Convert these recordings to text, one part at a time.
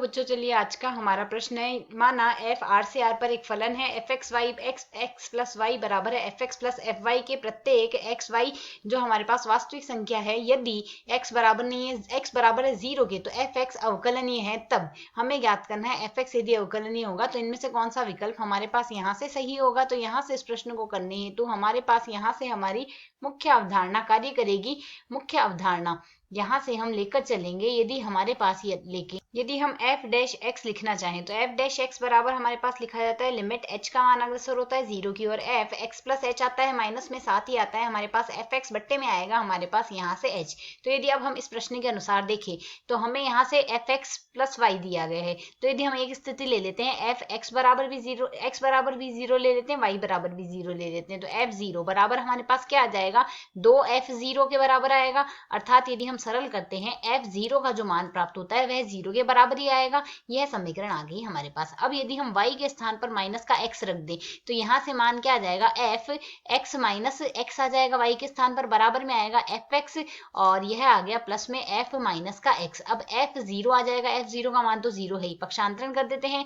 बच्चों, चलिए आज का हमारा प्रश्न है। माना एफ आर से आर पर एक फलन है F X Y X X plus Y बराबर है F X plus F Y के प्रत्येक एक्स वाई जो हमारे पास वास्तविक संख्या है। यदि एक्स बराबर नहीं है, एक्स बराबर है 0 के, तो एफ एक्स अवकलनीय है। तब हमें ज्ञात करना है एफ एक्स यदि अवकलनीय होगा तो इनमें से कौन सा विकल्प हमारे पास यहाँ से सही होगा। तो यहाँ से इस प्रश्न को करने हेतु हमारे पास यहाँ से हमारी मुख्य अवधारणा कार्य करेगी। मुख्य अवधारणा यहाँ से हम लेकर चलेंगे। यदि हमारे पास यदि हम f डैश x लिखना चाहें तो f डैश x बराबर हमारे पास लिखा जाता है लिमिट h का मान अग्रसर होता है 0 की ओर, f x प्लस h आता है, माइनस में साथ ही आता है हमारे पास f x बट्टे में आएगा हमारे पास यहाँ से h। तो यदि अब हम इस प्रश्न के अनुसार देखें तो हमें यहाँ से f x प्लस y दिया गया है। तो यदि हम एक स्थिति ले लेते हैं f x बराबर भी 0, x बराबर भी 0 ले लेते हैं, y बराबर भी 0 ले लेते हैं, तो f 0 बराबर हमारे पास क्या आ जाएगा, 2f 0 के बराबर आएगा। अर्थात यदि हम सरल करते हैं f 0 का जो मान प्राप्त होता है वह 0 के बराबर ही आएगा। यह समीकरण आ गई हमारे पास। अब यदि हम y के स्थान पर माइनस का x रख दें तो यहाँ से मान क्या आ जाएगा, f x माइनस x आ जाएगा, y के स्थान पर बराबर में आएगा f x और यह आ गया प्लस में f माइनस का x। अब f 0 आ जाएगा, f 0 का मान तो 0 है ही, पक्षांतरण कर देते हैं,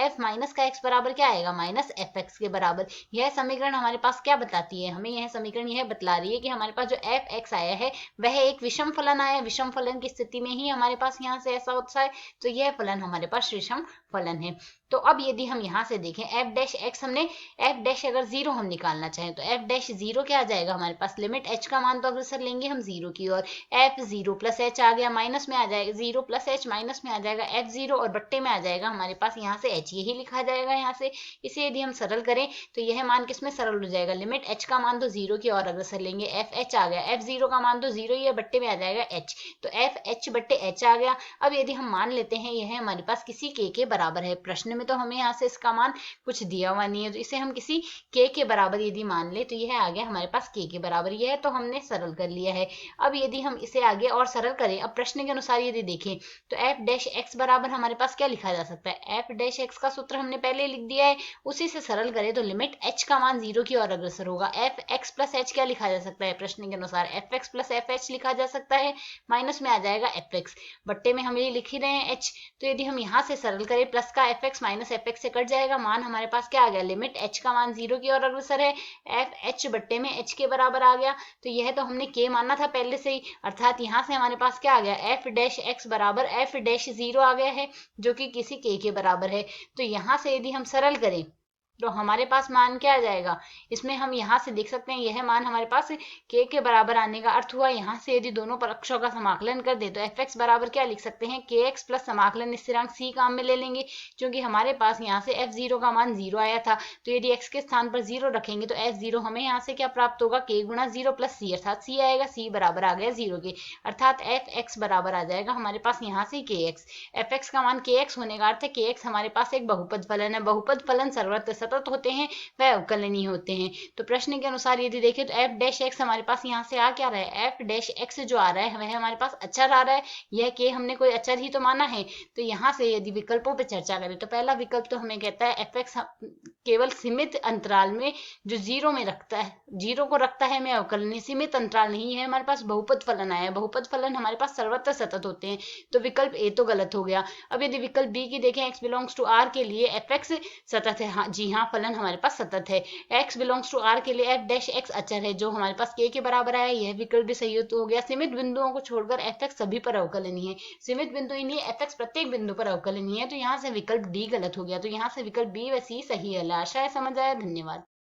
f माइनस का x बराबर क्या आएगा, माइनस f x के बराबर। यह समीकरण हमारे पास क्या बताती है, हमें यह समीकरण यह बतला रही है कि हमारे पास जो f x आया है वह एक विषम फलन आया है। विषम फलन की स्थिति में ही हमारे पास यहाँ से ऐसा होता है, तो यह फलन हमारे पास विषम फलन है। तो अब यदि हम यहाँ से देखें f डैश x, हमने f डैश अगर 0 हम निकालना चाहें तो f डैश 0 क्या आ जाएगा हमारे पास, लिमिट h का मान तो अग्रसर लेंगे हम 0 की ओर, f 0 प्लस h आ गया, माइनस में आ जाएगा 0 प्लस h, माइनस में आ जाएगा f 0 और बट्टे में आ जाएगा हमारे पास यहाँ से h, यही लिखा जाएगा यहाँ से। इसे यदि हम सरल करें तो यह मान किसमें सरल हो जाएगा, लिमिट h का मान तो 0 की ओर अग्रसर लेंगे, f h आ गया, f 0 का मान तो 0 ही है, बट्टे में आ जाएगा h, तो f h बट्टे h आ गया। अब यदि हम मान लेते हैं यह हमारे पास किसी k के बराबर है, प्रश्न में तो हमें यहाँ से इसका मान कुछ दिया हुआ नहीं है, तो इसे हम किसी k के बराबर यदि मान ले तो यह आ गया हमारे पास k के बराबर, यह तो हमने सरल कर लिया है। अब यदि हम इसे आगे और सरल करें, अब प्रश्न के अनुसार यदि देखें तो f डैश x बराबर हमारे पास क्या लिखा जा सकता है, f डैश x का सूत्र हमने पहले लिख दिया है, उसी से सरल करें तो लिमिट h का मान 0 की ओर अग्रसर होगा, f x प्लस h क्या लिखा जा सकता है, प्रश्न के अनुसार f x plus f h लिखा जा सकता है, माइनस में आ जाएगा f x, बट्टे में हम ये लिख ही रहे हैं h। तो यदि हम यहाँ से सरल करें प्लस का f x minus f x से कट जाएगा, मान हमारे पास क्या आ गया, लिमिट h का मान 0 की ओर अग्रसर है, f h बट्टे में h के बराबर आ गया। तो यह तो हमने k माना था पहले से ही, अर्थात यहाँ से हमारे पास क्या आ गया, f डैश x बराबर f डैश 0 आ गया है जो कि किसी k के बराबर है। तो यहाँ से यदि हम सरल करें तो हमारे पास मान क्या आ जाएगा, इसमें हम यहाँ से देख सकते हैं यह मान हमारे पास k के बराबर आने का अर्थ हुआ, यहाँ से यदि दोनों पक्षों का समाकलन कर दे तो एफ एक्स बराबर क्या लिख सकते हैं, के एक्स प्लस समाकलन स्थिरांक c काम में ले लेंगे, क्योंकि हमारे पास यहाँ से f 0 का मान 0 आया था। तो यदि x के स्थान पर 0 रखेंगे तो f 0 हमें यहाँ से क्या प्राप्त होगा, k गुणा 0 प्लस c, अर्थात c आएगा, c बराबर आ गया 0 के, अर्थात f x बराबर आ जाएगा हमारे पास यहाँ से k x। f x का मान k x होने का अर्थ है k x हमारे पास एक बहुपद फलन है, बहुपद फलन सर्वत्र सतत होते हैं, वह अवकलनीय होते हैं। तो प्रश्न के अनुसार यदि देखें तो f डैश x हमारे पास यहाँ से आ क्या रहा है, f डैश x जो आ रहा है वह हमारे पास अचर आ रहा है, यह k हमने कोई अचर ही तो माना है। तो यहाँ से यदि विकल्पों पर चर्चा करें तो पहला विकल्प तो हमें कहता है f x केवल सीमित अंतराल में जो 0 में रखता है, 0 को रखता है में अवकलनीय, सीमित अंतराल नहीं है, हमारे पास बहुपद फलन आया है, बहुपद फलन हमारे पास सर्वत्र सतत होते हैं, तो विकल्प ए तो गलत हो गया। अब यदि विकल्प बी की देखें, x बिलोंग्स टू r के लिए f x सतत है, हाँ जी हाँ, फलन हमारे पास सतत है। x बिलोंग्स टू r के लिए f डैश x अचर है जो हमारे पास k के बराबर आया, यह विकल्प भी सही हो गया। सीमित बिंदुओं को छोड़कर f x सभी पर अवकलनीय है, सीमित बिंदु ही नहीं f x प्रत्येक बिंदु पर अवकलनीय है, तो यहाँ से विकल्प डी गलत हो गया। तो यहाँ से विकल्प बी व सी सही है। आशा है समझ आया। धन्यवाद।